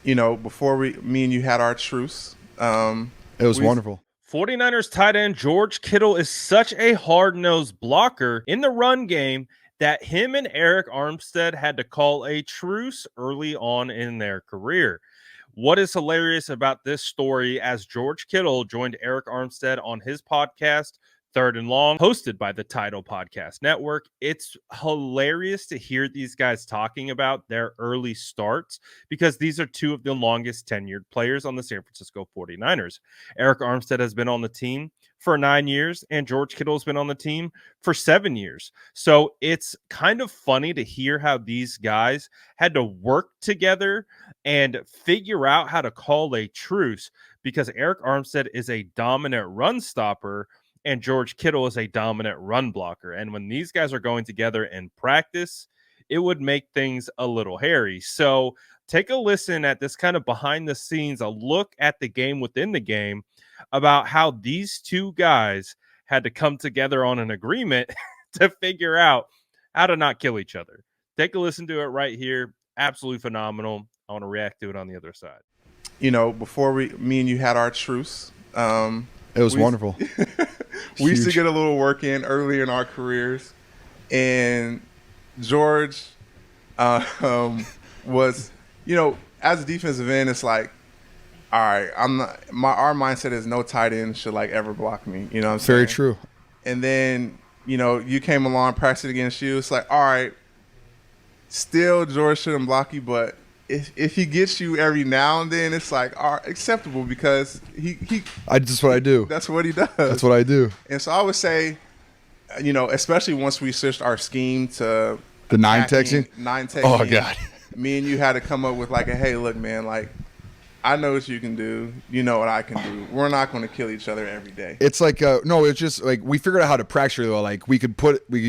Before me and you had our truce, It was we wonderful. 49ers tight end George Kittle is such a hard-nosed blocker in the run game that him and Arik Armstead had to call a truce early on in their career. What is hilarious about this story as George Kittle joined Arik Armstead on his podcast, Third and Long, hosted by the Title Podcast Network. It's hilarious to hear these guys talking about their early starts because these are two of the longest tenured players on the San Francisco 49ers. Arik Armstead has been on the team for 9 years, and George Kittle has been on the team for 7 years. So it's kind of funny to hear how these guys had to work together and figure out how to call a truce because Arik Armstead is a dominant run stopper and George Kittle is a dominant run blocker. And when these guys are going together in practice, it would make things a little hairy. So take a listen at this kind of behind the scenes, a look at the game within the game about how these two guys had to come together on an agreement to figure out how to not kill each other. Take a listen to it right here. Absolutely phenomenal. I want to react to it on the other side. Before me and you had our truce, It was we wonderful. we used to Huge. get a little work in early in our careers, and George was, as a defensive end, it's like, all right, I'm not. Our mindset is no tight end should like ever block me. You know what I'm Very saying? true. And then you came along, practiced against you. It's like, all right, still George shouldn't block you, but if he gets you every now and then, it's like acceptable because he That's what I do. that's what he does. That's what I do. And so I would say, especially once we switched our scheme to The nine attacking, texting. nine texting. Oh God. Me and you had to come up with like a, hey, look, man, like I know what you can do. You know what I can do. We're not going to kill each other every day. It's like no, it's just like we figured out how to practice really well. Like we could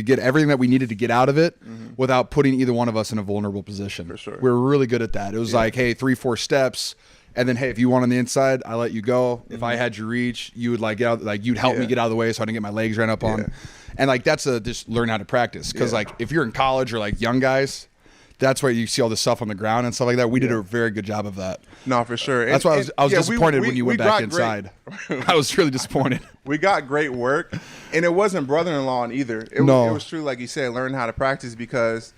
get everything that we needed to get out of it without putting either one of us in a vulnerable position. For sure. We were really good at that. It was like, hey, 3-4 steps, and then hey, if you want on the inside, I let you go. If I had you reach, you would like get out, like you'd help me get out of the way so I didn't get my legs ran up on. Yeah. And like that's just learn how to practice because like if you're in college or like young guys, that's where you see all this stuff on the ground and stuff like that. We did a very good job of that. No, for sure. That's why I was disappointed when you went back got inside. I was really disappointed. We got great work, and it wasn't brother-in-law either. It was true, like you said, learn how to practice because,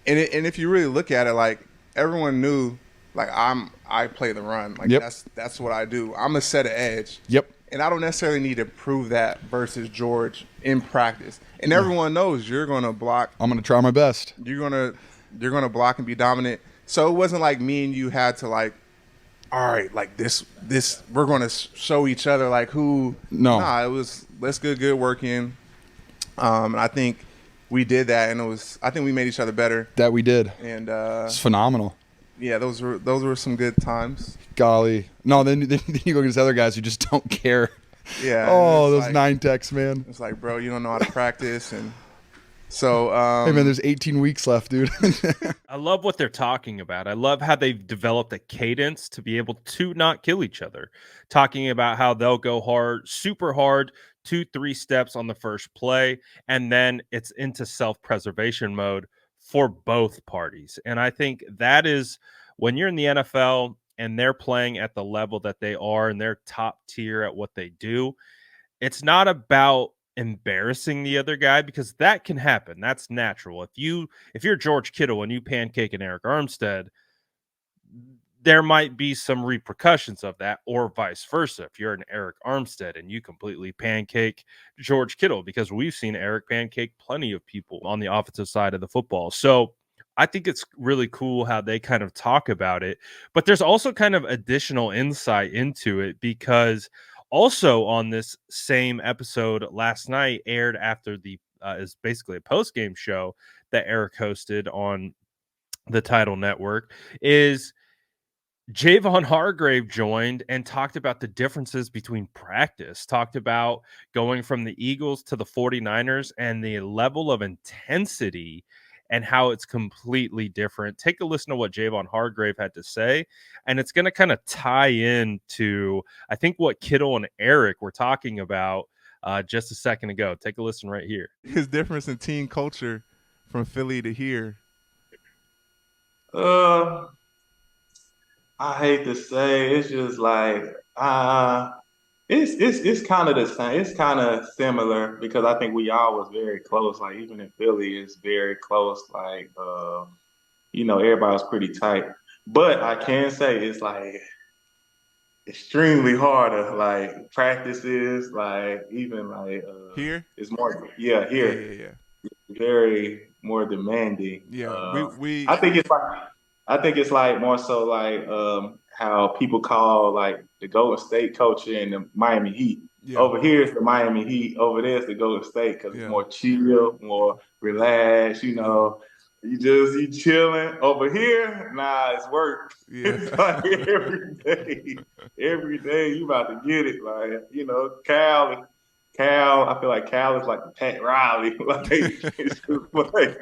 and if you really look at it, like everyone knew, like I play the run, like that's what I do. I'm a set of edge. Yep. And I don't necessarily need to prove that versus George in practice. And everyone knows you're going to block. I'm going to try my best. You're gonna block and be dominant. So it wasn't like me and you had to like, all right, like this we're gonna show each other like who. No. Nah, it was let's get good work in. And I think we did that, and I think we made each other better. That we did. And It's phenomenal. yeah, those were some good times. Golly. No, then you go against other guys who just don't care. Yeah. Oh, it's those like, 9 techs, man. It's like, bro, you don't know how to practice, and so Hey, man, there's 18 weeks left, dude. I love what they're talking about. I love how they've developed a cadence to be able to not kill each other. Talking about how they'll go hard, super hard, 2-3 steps on the first play, and then it's into self-preservation mode for both parties. And I think that is when you're in the NFL and they're playing at the level that they are and they're top tier at what they do, it's not about embarrassing the other guy because that can happen. That's natural. If you're George Kittle and you pancake an Arik Armstead, there might be some repercussions of that, or vice versa. If you're an Arik Armstead and you completely pancake George Kittle, because we've seen Arik pancake plenty of people on the offensive side of the football. So I think it's really cool how they kind of talk about it, but there's also kind of additional insight into it because also on this same episode last night aired after the is basically a post-game show that Arik hosted on the Title Network is Javon Hargrave joined and talked about the differences between practice, talked about going from the Eagles to the 49ers and the level of intensity and how it's completely different. Take a listen to what Javon Hargrave had to say, and it's going to kind of tie in to, I think, what Kittle and Arik were talking about just a second ago. Take a listen right here. his difference in team culture from Philly to here. Uh, I hate to say, it's just like it's kind of the same. It's kind of similar because I think we all was very close. Like even in Philly, it's very close. Like everybody was pretty tight. But I can say it's like extremely harder. Like practices, like even like Here. it's more. Yeah, Yeah, here yeah, yeah. very more demanding. Yeah, we I think it's like more so like how people call like the Golden State culture and the Miami Heat. yeah, Over here is the Miami Heat. Over there is the Golden State because it's yeah, more chill, more relaxed. yeah, You chilling. Over here, nah, it's work. yeah, It's like every day. Every day you about to get it. Like Cal, I feel like Cal is like the Pat Riley. Like it's just like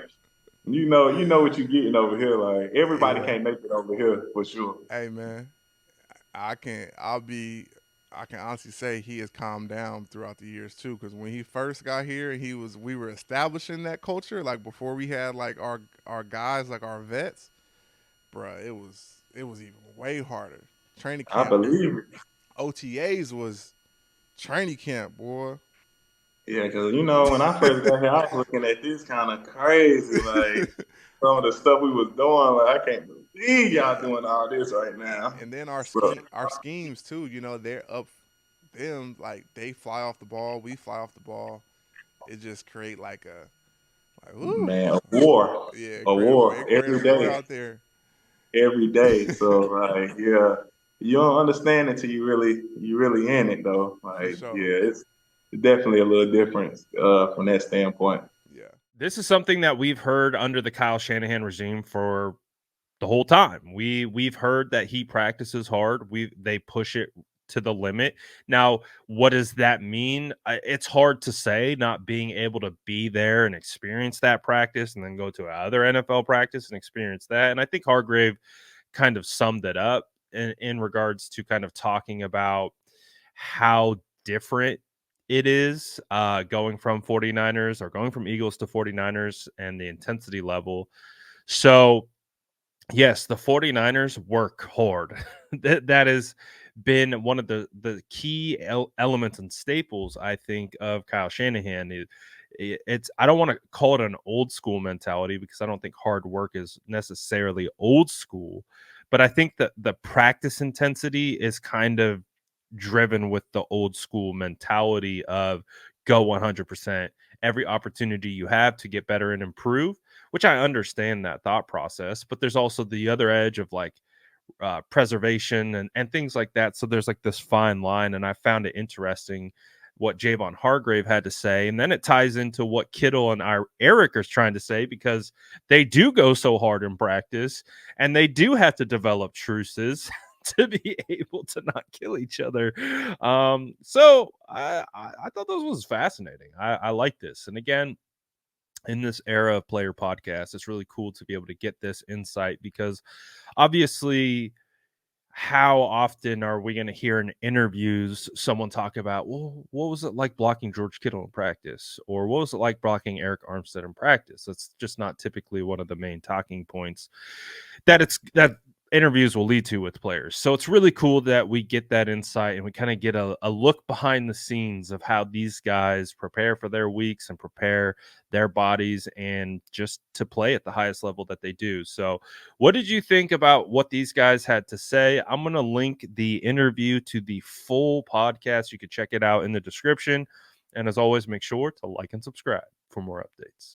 you know what you're getting over here. Like everybody yeah. can't make it over here for sure. Hey man, I can I'll be I can honestly say he has calmed down throughout the years too. Because when he first got here, we were establishing that culture. Like before we had like our guys, like our vets, bruh. It was even way harder. Training I camp, believe it. OTAs was training camp, boy. Yeah, because when I first got here, I was looking at this kind of crazy, like some of the stuff we was doing. Like I can't believe y'all doing all this right now. And then So, our schemes too. They're up them like they fly off the ball, we fly off the ball. It just create like woo, man, yeah, a war it create a every war day, out there. every day. So like, yeah, you don't understand until you really in it though. For Like, sure. yeah, it's definitely a little difference from that standpoint. Yeah, This is something that we've heard under the Kyle Shanahan regime for the whole time. We've heard that he practices hard. They push it to the limit. Now, what does that mean? It's hard to say, not being able to be there and experience that practice and then go to another NFL practice and experience that. And I think Hargrave kind of summed it up in regards to kind of talking about how different it is going from 49ers or going from Eagles to 49ers and the intensity level. So yes, the 49ers work hard. That has been one of the key elements and staples, I think, of Kyle Shanahan. It's I don't want to call it an old school mentality because I don't think hard work is necessarily old school, but I think that the practice intensity is kind of driven with the old school mentality of go 100% every opportunity you have to get better and improve, which I understand that thought process, but there's also the other edge of like preservation and things like that. So there's like this fine line, and I found it interesting what Javon Hargrave had to say, and then it ties into what Kittle and Arik are trying to say because they do go so hard in practice, and they do have to develop truces to be able to not kill each other. So I thought this was fascinating. I like this, and again, in this era of player podcasts, it's really cool to be able to get this insight because obviously, how often are we going to hear in interviews someone talk about, well, what was it like blocking George Kittle in practice? Or what was it like blocking Arik Armstead in practice? That's just not typically one of the main talking points that interviews will lead to with players. So it's really cool that we get that insight and we kind of get a look behind the scenes of how these guys prepare for their weeks and prepare their bodies and just to play at the highest level that they do. So what did you think about what these guys had to say? I'm going to link the interview to the full podcast. You can check it out in the description. And as always, make sure to like and subscribe for more updates.